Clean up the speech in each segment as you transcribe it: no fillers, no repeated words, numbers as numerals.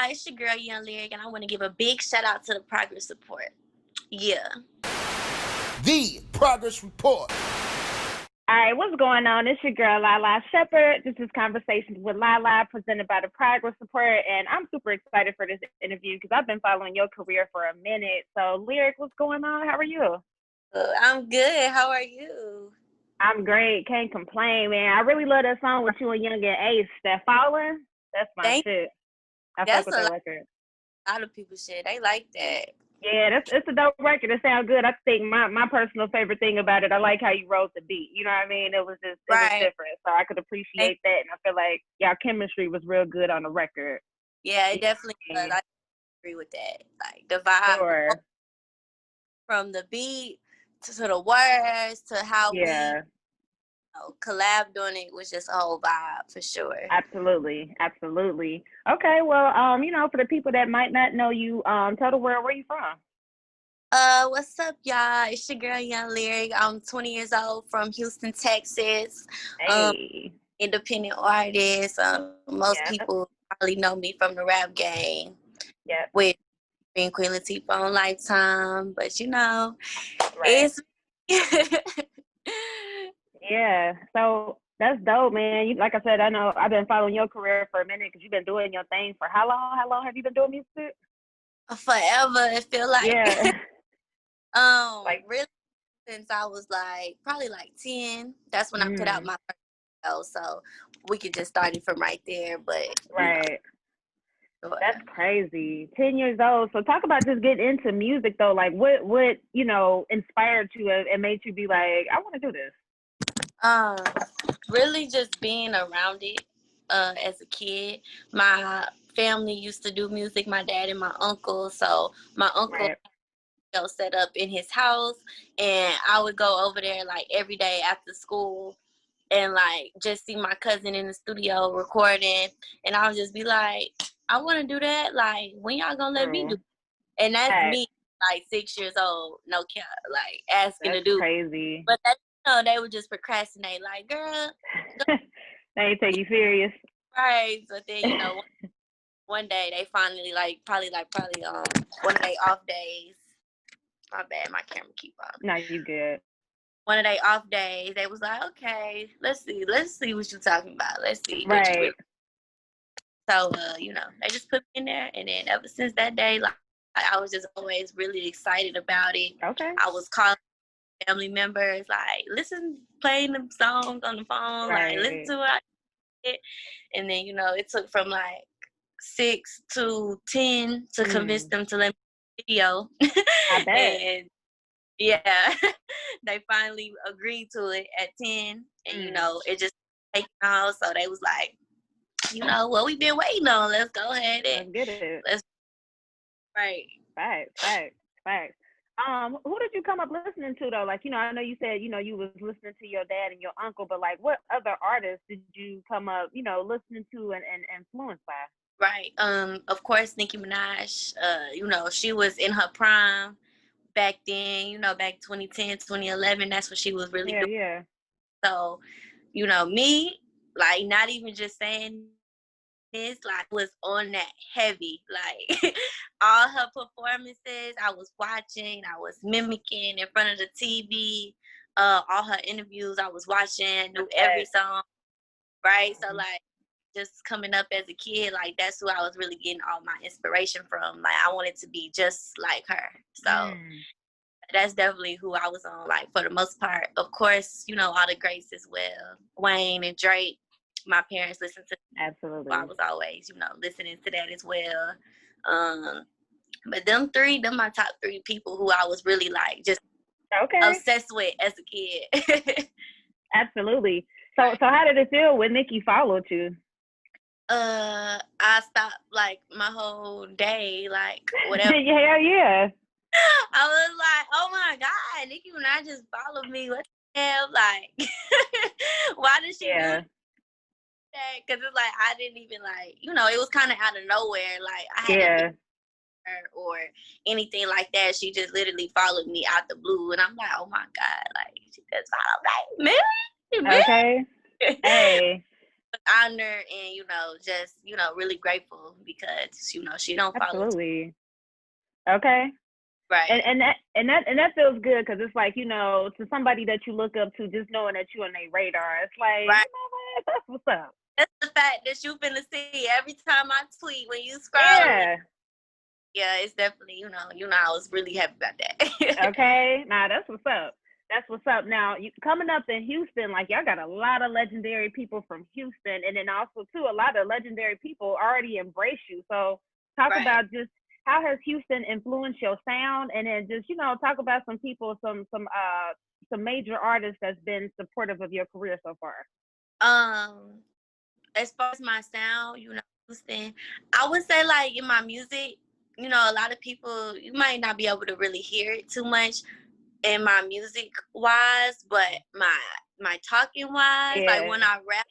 y'all? It's your girl, Young Lyric, and I want to give a big shout out to the Progress Report. Yeah. The Progress Report. All right, what's going on? It's your girl, Lala Shepherd. This is Conversations with Lala, presented by the Progress Report, and I'm super excited for this interview because I've been following your career for a minute. So, Lyric, what's going on? How are you? I'm good. How are you? I'm great. Can't complain, man. I really love that song with you and Young and Ace. That Falling, that's my shit. I fuck with that record. A lot of people shit. They like that. Yeah, it's a dope record. It sounds good. I think my personal favorite thing about it, I like how you wrote the beat. You know what I mean? It was was different. So I could appreciate that. And I feel like y'all chemistry was real good on the record. Yeah, it definitely does. I agree with that. Like the vibe from the beat to the words to how we collabed on it was just a whole vibe for sure. Absolutely. Okay, well, for the people that might not know you, tell the world where you from. What's up, y'all? It's your girl, Young Lyric. I'm 20 years old from Houston, Texas. Hey. Independent artist. Most people probably know me from the rap game. Yeah. With Queen Latifah on Lifetime, but it's yeah. So that's dope, man. Like I said, I know I've been following your career for a minute because you've been doing your thing for how long? How long have you been doing music? Forever. It feel like. Yeah. Really since I was probably 10. That's when I put out my first show. So we could just start it from right there. But that's crazy. 10 years old. So talk about just getting into music though. Like what inspired you and made you be like, I want to do this? Really just being around it as a kid. My family used to do music, my dad and my uncle. So my uncle set up in his house, and I would go over there every day after school and just see my cousin in the studio recording, and I would just be like, I want to do that. When y'all gonna let me do it? And that's me 6 years old, no cap, asking that's to do crazy. But they would just procrastinate, girl. They ain't take you serious. Right. But then, one day they finally probably one of their off days. My bad, my camera keep on. No, you good. One of their off days, they was like, okay, let's see what you're talking about. Let's see. Right. So, they just put me in there, and then ever since that day, I was just always really excited about it. Okay. I was calling family members, playing the songs on the phone, listen to it. And then, it took from 6 to 10 to convince them to let me video. I bet. And they finally agreed to it at 10. And, it just taken off. So they was like, what we've been waiting on. Let's go ahead and let's get it. Right. Facts. Who did you come up listening to though? I know you said, you was listening to your dad and your uncle, but what other artists did you come up, listening to and influenced by? Right. Of course, Nicki Minaj, she was in her prime back then, back 2010, 2011, that's what she was really doing. Yeah. So, me, not even just saying this, was on that heavy, all her performances, I was watching, I was mimicking in front of the TV, all her interviews, I was watching, knew every song, right? So, just coming up as a kid, that's who I was really getting all my inspiration from. I wanted to be just like her. So that's definitely who I was on, for the most part. Of course, all the greats as well. Wayne and Drake, my parents listened to. Absolutely. So I was always, listening to that as well. But them my top 3 people who I was really just obsessed with as a kid. Absolutely. So how did it feel when Nicki followed you? I stopped my whole day, whatever. Hell yeah. I was like, oh my God, Nicki Minaj just followed me. What the hell? Why did she do that? Because it's I didn't even it was kind of out of nowhere. I hadn't her or anything like that. She just literally followed me out the blue, and I'm like, oh my God, she just followed me. Okay. Hey. honored and, just, really grateful because, she don't follow. Absolutely. Okay. Right. And that feels good because it's like, to somebody that you look up to, just knowing that you on their radar, it's like, Right. what? That's what's up. That's the fact that you finna see every time I tweet when you scroll. Yeah. Yeah, it's definitely, I was really happy about that. Okay. Nah, that's what's up. That's what's up. Now, coming up in Houston, like y'all got a lot of legendary people from Houston, and then also too a lot of legendary people already embrace you. So talk Right. about just how has Houston influenced your sound, and then just talk about some people, some major artists that's been supportive of your career so far. As far as my sound, Houston, I would say like in my music, a lot of people, you might not be able to really hear it too much in my music wise, but my talking wise, like when I rap,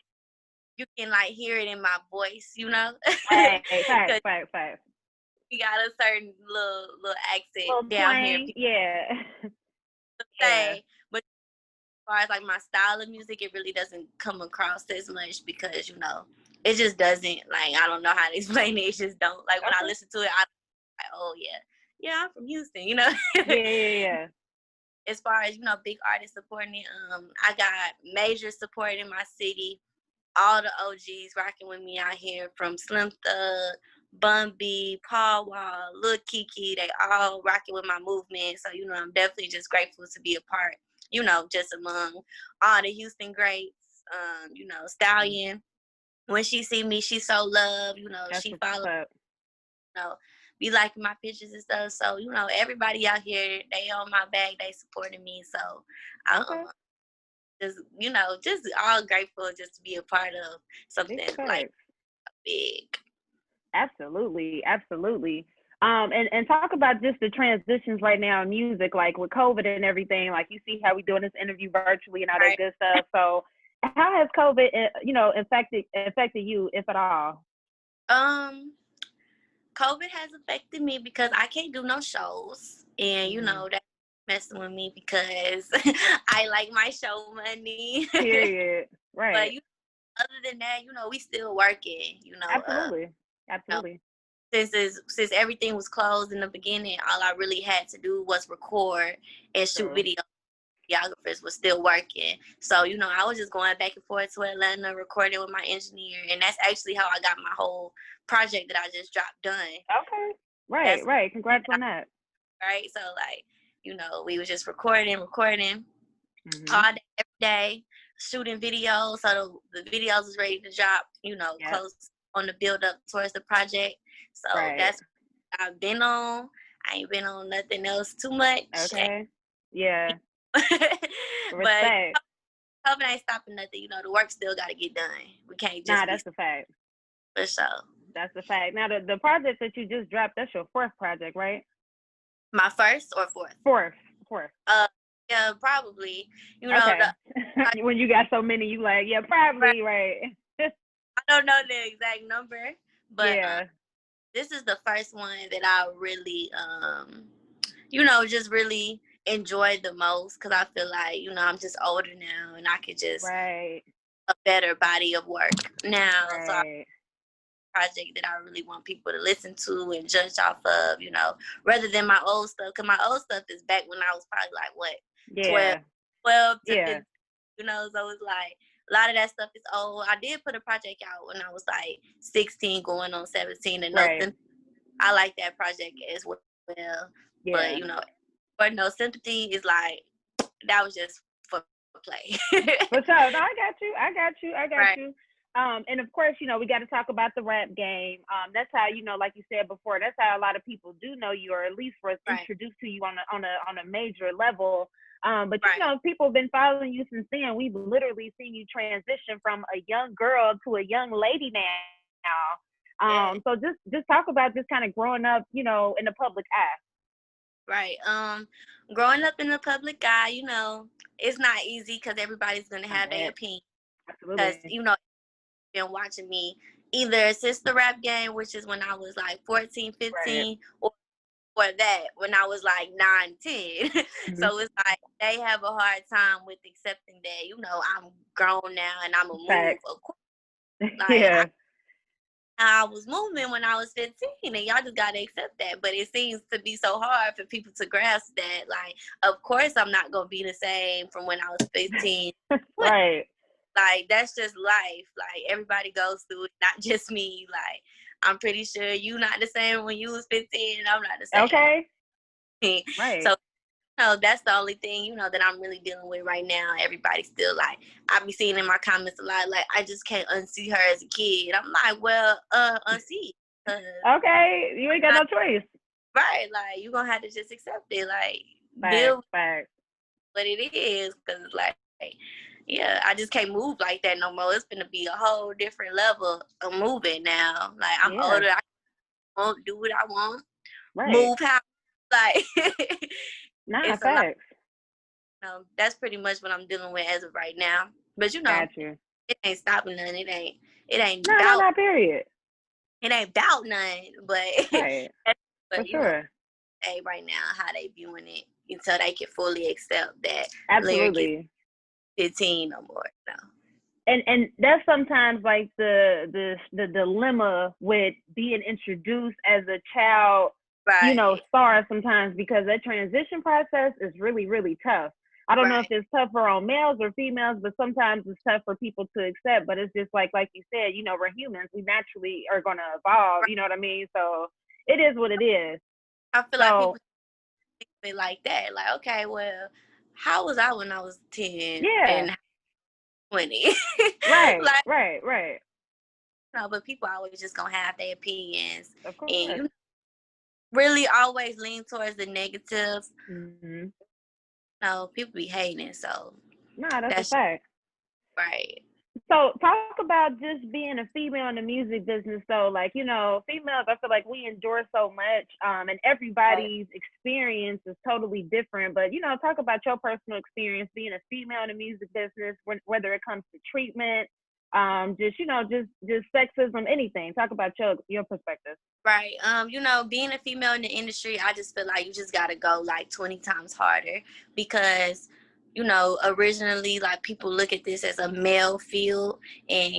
you can like hear it in my voice, Right, Cause facts. we got a certain little accent Little down here. twang, yeah. Yeah. Say, but as far as like my style of music, it really doesn't come across as much because it just doesn't, like, I don't know how to explain it. It just don't, like, when I listen to it, I'm like, oh yeah, I'm from Houston. Yeah. As far as big artists supporting it, I got major support in my city. All the OGs rocking with me out here, from Slim Thug, Bun B, Paul Wall, Lil Kiki. They all rocking with my movement. So I'm definitely just grateful to be a part. Just among all the Houston greats. Stallion. When she see me, she so love. That's She what's follow. up. Be liking my pictures and stuff. So everybody out here, they on my back. They supporting me. So Okay. just all grateful just to be a part of something like big. Absolutely. And talk about just the transitions right now in music, like with COVID and everything. Like you see how we doing this interview virtually and all that good stuff. So how has COVID, affected you, if at all? COVID has affected me because I can't do no shows, and that messing with me because I like my show money. Period. Right. But other than that, we still working. Absolutely. Since everything was closed in the beginning, all I really had to do was record and shoot video. Videographers was still working, so I was just going back and forth to Atlanta, recording with my engineer, and that's actually how I got my whole project that I just dropped done. Okay. Right. Congrats on that. Right. So like, we was just recording all day, every day, shooting videos. So the videos was ready to drop, close on the build up towards the project. So that's what I've been on. I ain't been on nothing else too much. Okay. Yeah. But COVID ain't stopping nothing. The work still got to get done. We can't just. That's a fact. For sure. That's a fact. Now, the project that you just dropped, that's your fourth project, right? My first or fourth? Fourth. Yeah, probably. Okay. When you got so many, you like, yeah, probably, right. I don't know the exact number, but this is the first one that I really, just really enjoyed the most, because I feel like, I'm just older now and I could just a better body of work now. So project that I really want people to listen to and judge off of, rather than my old stuff. Because my old stuff is back when I was probably like, what, 12 to 15, so it's like a lot of that stuff is old. I did put a project out when I was like 16 going on 17, and I like that project as well. But, for No Sympathy is like, that was just for play. For sure. No, I got you. And of course, we got to talk about the rap game. That's how, like you said before, that's how a lot of people do know you, or at least was introduced to you on a major level. But people have been following you since then. We've literally seen you transition from a young girl to a young lady now. So just talk about just kind of growing up, in the public eye. Right. Growing up in the public eye, it's not easy because everybody's gonna have their opinion. Absolutely. Because been watching me either since the rap game, which is when I was like 14, 15, or that when I was like 9, 10. So it's like they have a hard time with accepting that, I'm grown now and I'm a move. Of course, Like, Yeah. I was moving when I was 15, and y'all just gotta accept that. But it seems to be so hard for people to grasp that. Like, of course, I'm not gonna be the same from when I was 15. Right. Like, that's just life. Like, everybody goes through it, not just me. Like, I'm pretty sure you not the same when you was 15, and I'm not the same. Okay. So, Right. that's the only thing, that I'm really dealing with right now. Everybody's still like, I be seeing in my comments a lot, like, I just can't unsee her as a kid. I'm like, well, unsee. Okay. You ain't got no choice. Right, like, you gonna have to just accept it, like, deal Facts. with Facts. what it is, because, like, yeah, I just can't move like that no more. It's gonna be a whole different level of moving now. Like, I'm Yeah. older, I won't do what I want, Right. move how, like, Nah, it's a lot. facts. That's pretty much what I'm dealing with as of right now. But Got you. it ain't stopping nothing. It ain't No, about period. it ain't about nothing. But Right. but For sure. hey, right now how they viewing it until they can fully accept that Lyric is Absolutely. 15 no more. No. And that's sometimes like the dilemma with being introduced as a child, Right. star sometimes, because that transition process is really, really tough. I don't know if Right. it's tougher on males or females, but sometimes it's tough for people to accept. But it's just like you said, we're humans. We naturally are gonna evolve. Right. You know what I mean? So it is what it is. I feel like So people think of it like that. Like, okay, well, how was I when I was 10 yeah, and 20? right, Like, right, right. but people always just gonna have their opinions, Of and course. really always lean towards the negative. Mm-hmm. No, people be hating, so Nah, that's a that's fact. right. So talk about just being a female in the music business. So like, females, I feel like we endure so much, and Right. everybody's experience is totally different. But, talk about your personal experience being a female in the music business, whether it comes to treatment, just sexism, anything. Talk about your perspective. Right. Being a female in the industry, I just feel like you just gotta go like 20 times harder because, originally like people look at this as a male field and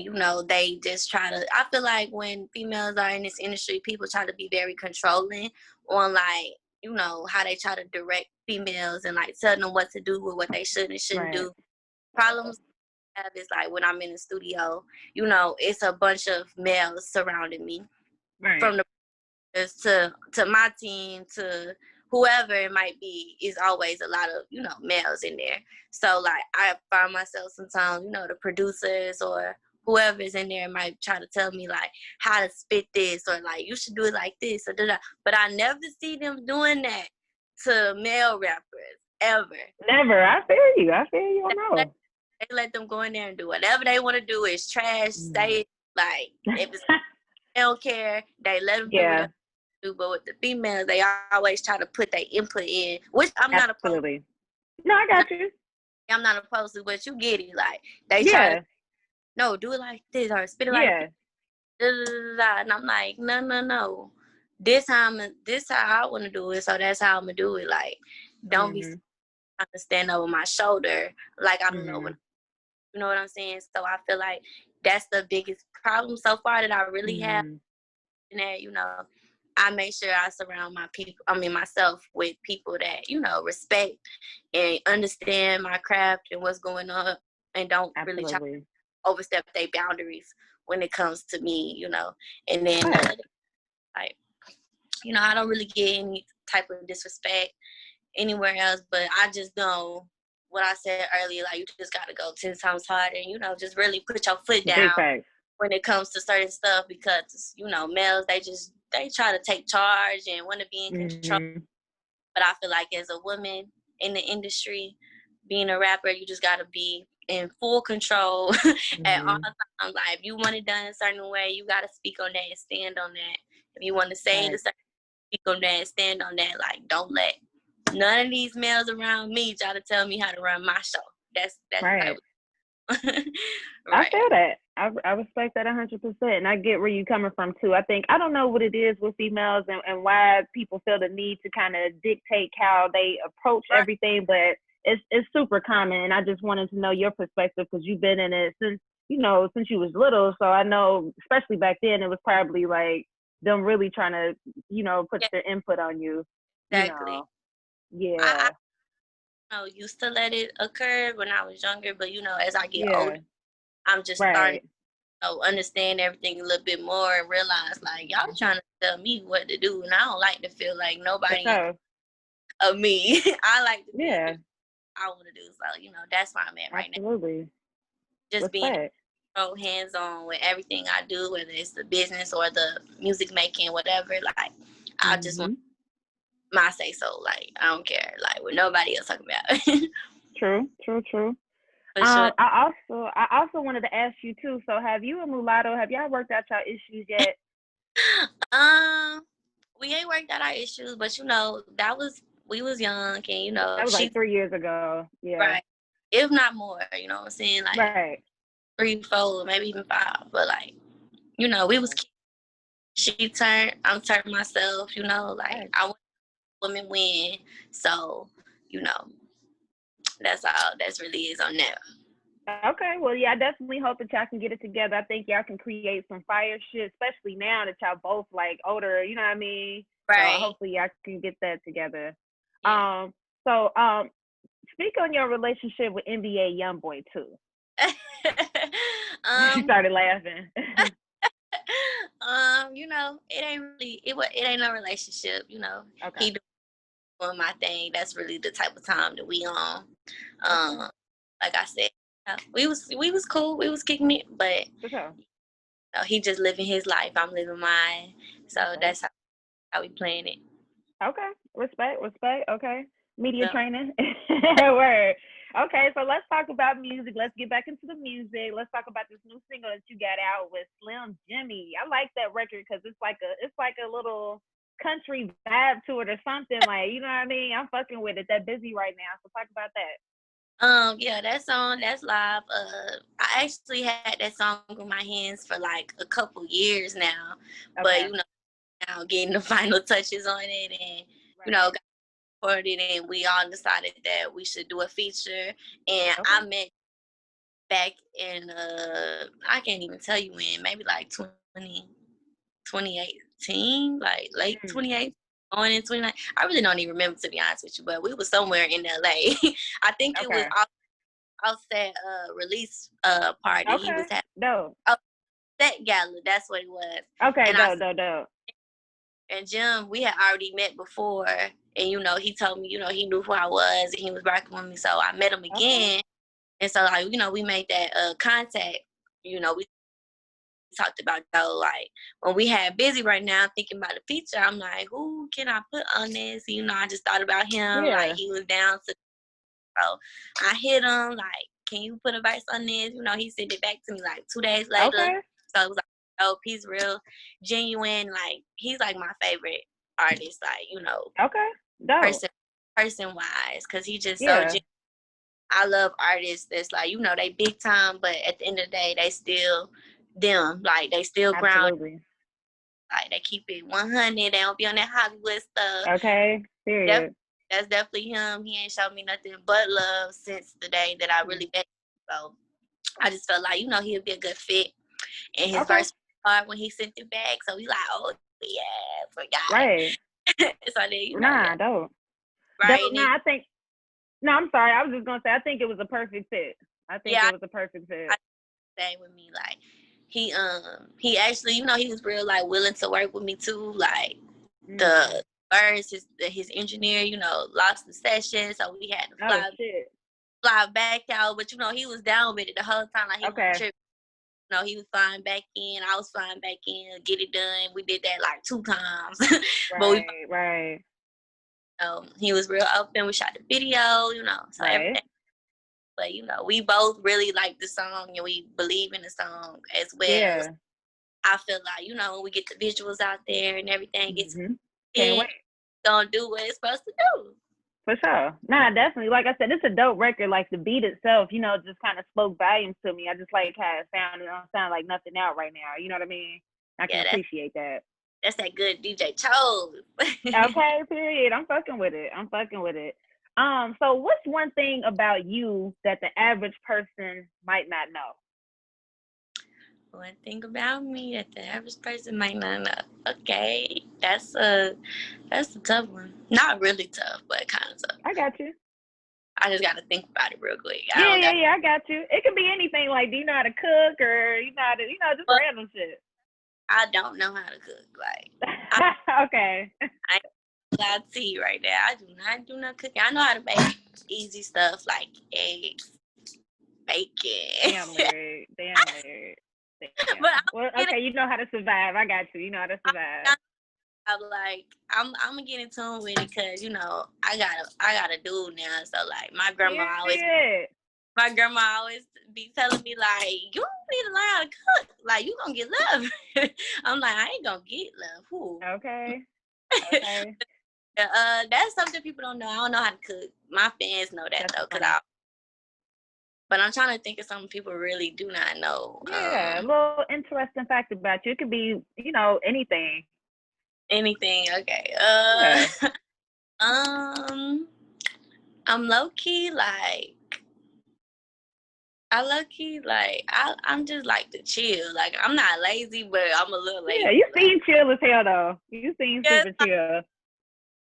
they just try to I feel like when females are in this industry, people try to be very controlling on like, how they try to direct females and like tell them what to do with what they should and shouldn't Right. do. Problems I have is like when I'm in the studio, it's a bunch of males surrounding me Right. from the to my team to whoever it might be is always a lot of males in there. So like I find myself sometimes the producers or whoever is in there might try to tell me like how to spit this or like you should do it like this or da. But I never see them doing that to male rappers ever. Never. I feel you. I feel you. I know. They let them go in there and do whatever they want to do. It's trash. Say like if it's they don't care, they let them do Yeah. whatever. But with the females, they always try to put their input in, which I'm not opposed. Absolutely. No, I got you. I'm not opposed to, but you get it. Like they try to, Yeah. no, do it like this or spit it like this, Yeah. and I'm like, no. This how I want to do it, so that's how I'm gonna do it. Like, don't be Mhm. trying to stand over my shoulder, like I don't know what Mhm. you know what I'm saying. So I feel like that's the biggest problem so far that I really have. Mhm. And that I make sure I surround myself with people that respect and understand my craft and what's going on and don't really try to Absolutely. overstep their boundaries when it comes to me, and then Right. like I don't really get any type of disrespect anywhere else, but I just know what I said earlier, like you just gotta go 10 times harder and just really put your foot Big down facts. when it comes to certain stuff because males they try to take charge and want to be in control. Mhm. But I feel like as a woman in the industry, being a rapper, you just gotta be in full control at all Mhm. times. Like if you want it done a certain way, you gotta speak on that and stand on that. If you want to say it a Right. certain speak on that and stand on that. Like don't let none of these males around me try to tell me how to run my show. That's Right. I right. feel that. I respect that 100%, and I get where you're coming from too. I don't know what it is with females and why people feel the need to kind of dictate how they approach Right. everything, but it's super common. And I just wanted to know your perspective because you've been in it since since you was little. So I know, especially back then, it was probably like them really trying to, put Yeah, their input on you, you exactly. know. Yeah, Used to let it occur when I was younger, but as I get older, yeah, I'm just starting right. to understand everything a little bit more and realize like y'all trying to tell me what to do, and I don't like to feel like For nobody sure. of me. I like to be Yeah, I want to do. So that's where I'm at right now. absolutely. Just being Respect. so hands on with everything I do, whether it's the business or the music making, whatever. Like I just want Hmm. my say so. Like I don't care. Like what nobody else talking about. True, true, true. For sure. I also wanted to ask you too. So, have you and Mulatto, have y'all worked out y'all issues yet? Um, we ain't worked out our issues, but that was we was young, and That was she like 3 years ago. Yeah. right, if not more. You know what I'm saying? Like Right. 3, 4, maybe even 5. But like we was. She turned. I'm turned myself. Like Right. I want women win. So you know that's all. That's really is on that. Okay. Well, yeah, I definitely hope that y'all can get it together. I think y'all can create some fire shit, especially now that y'all both like older. You know what I mean? So Right. hopefully y'all can get that together. Yeah. So speak on your relationship with NBA YoungBoy too. She um. started laughing. It ain't really it ain't no relationship. Okay. He doing my thing. That's really the type of time that we on. Okay. Like I said, we was cool. We was kicking it, but For sure. he just living his life. I'm living mine. So Okay. that's how we playing it. Okay. Respect. Respect. Okay. Media So, training. Word. Okay, so let's talk about music. Let's get back into the music. Let's talk about this new single that you got out with Slim Jimmy. I like that record because it's like a little country vibe to it or something. Like, you know what I mean? I'm fucking with it. That busy right now. So talk about that. yeah, that song, that's live. I actually had that song in my hands for like a couple years now, but Okay. now getting the final touches on it, and Right. got recorded, and we all decided that we should do a feature. And Okay. I met back in I can't even tell you when, maybe like 2018, like late Mm. 2018, going in 29. I really don't even remember, to be honest with you, but we were somewhere in LA. I think it was Okay. Offset release party. He Okay. was having Dope. that gala. That's what it was. Okay. And I Dope. Dope. Dope. and Jim, we had already met before, and he told me, he knew who I was, and he was rocking with me. So I met him Okay. again, and so like we made that contact. We talked about like when we had busy right now thinking about the feature. I'm like, who can I put on this? I just thought about him. Like Yeah. he was down to. So I hit him like, can you put a verse on this? He sent it back to me like 2 days later. Okay. So it was like, oh, he's real genuine. Like he's like my favorite artist. Like Okay. Dope. person wise, because he just so Yeah. genuine. I love artists that's like they big time, but at the end of the day, they still them. Like they still ground. Absolutely. Like they keep it 100. They don't be on that Hollywood stuff. Okay. Def- Period. that's definitely him. He ain't showed me nothing but love since the day that I really met him. So I just felt like, he'd be a good fit. And his Okay. verse part when he sent it back. So we like, oh yeah, forgot. Right. So then, yeah. Nah, dope. Right. Dope. And then, Nah, I think. No, I'm sorry. I was just gonna say. I think it was a perfect fit. I think yeah, it was a perfect I fit. stay with me. Like he actually, he was real like willing to work with me too. Like Mm. the verse, his engineer, lost the session. So we had to Oh shit. fly back out. But he was down with it the whole time. Like he was Okay. tripping. He was flying back in. I was flying back in. Get it done. We did that like 2 times. But Right. Right. he was real open. We shot the video. So Right. everything. But we both really like the song, and we believe in the song as well. Yeah. I feel like when we get the visuals out there and everything gets Mhm. Can't it, wait. gonna do what it's supposed to do. For sure. Nah, definitely. Like I said, it's a dope record. Like the beat itself, just kind of spoke volumes to me. I just like how it sounded. It don't sound like nothing out right now. You know what I mean? I can Yeah, appreciate that. that's that good DJ chose. Okay, period. I'm fucking with it. I'm fucking with it. So what's one thing about you that the average person might not know? One thing about me that the average person might not know. Okay, that's a tough one. Not really tough, but kind of tough. I got you. I just got to think about it real quick. Yeah, I got you. It could be anything. Like, do you know how to cook, or you know how to, just random shit. I don't know how to cook. Like, okay. I lie to you right there. I do not do no cooking. I know how to make easy stuff like eggs, bacon. Damn weird. But well, okay, you know how to survive. I got you. You know how to survive. I'm like, I'm gonna get in tune with it because I got a dude now. So like my grandma always be telling me like, you need to learn how to cook. Like you gonna get love. I'm like, I ain't gonna get love. Who? Okay. That's something people don't know. I don't know how to cook. My fans know that though, but I'm trying to think of something people really do not know. Yeah, a little interesting fact about you. It could be, anything. Anything, okay. I'm low key like I'm just like to chill. Like I'm not lazy, but I'm a little lazy. Yeah, you seem chill as hell though. You seem super chill.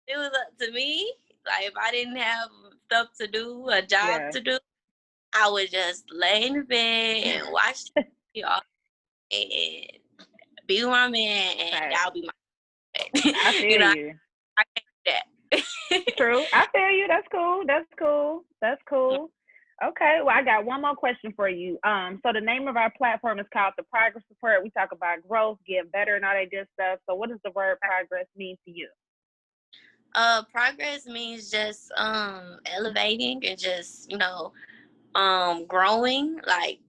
It was up to me. Like if I didn't have stuff to do, a job to do, I would just lay in the bed and watch TV all day and be with my man, and that'll be my. I feel you. I can't do that. True. I feel you. That's cool. Okay. Well, I got one more question for you. So the name of our platform is called The Progress Report. We talk about growth, get better, and all that good stuff. So what does the word progress mean to you? Progress means just elevating and just growing, like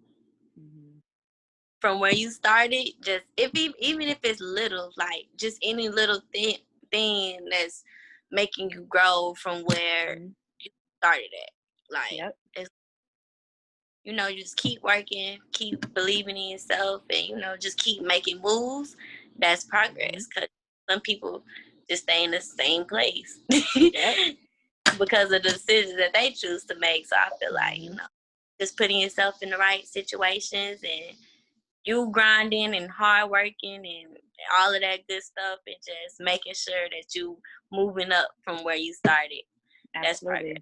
from where you started. Just even if it's little, like just any little thing that's making you grow from where you started at. Like it's, you just keep working, keep believing in yourself, and just keep making moves. That's progress. Because some people just stay in the same place because of the decisions that they choose to make. So I feel like just putting yourself in the right situations and you grinding and hard working and all of that good stuff, and just making sure that you moving up from where you started. That's progress.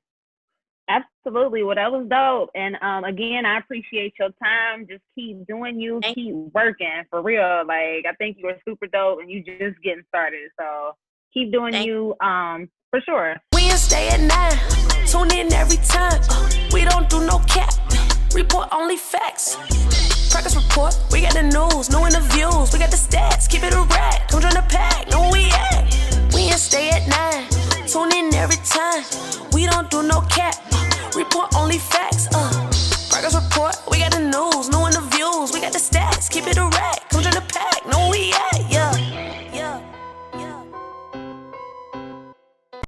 Absolutely. Well, that was dope. And again, I appreciate your time. Just keep doing you, keep working for real. Like, I think you are super dope and you just getting started. So keep doing you for sure. We stay at 9. Tune in every time. We don't do no cap. Report only facts. Progress report. We got the news, new interviews. We got the stats. Keep it a rack. Come join the pack. Know where we at. We stay at 9. Tune in every time. We don't do no cap. Report only facts. Progress report. We got the news, new interviews. We got the stats. Keep it a rack.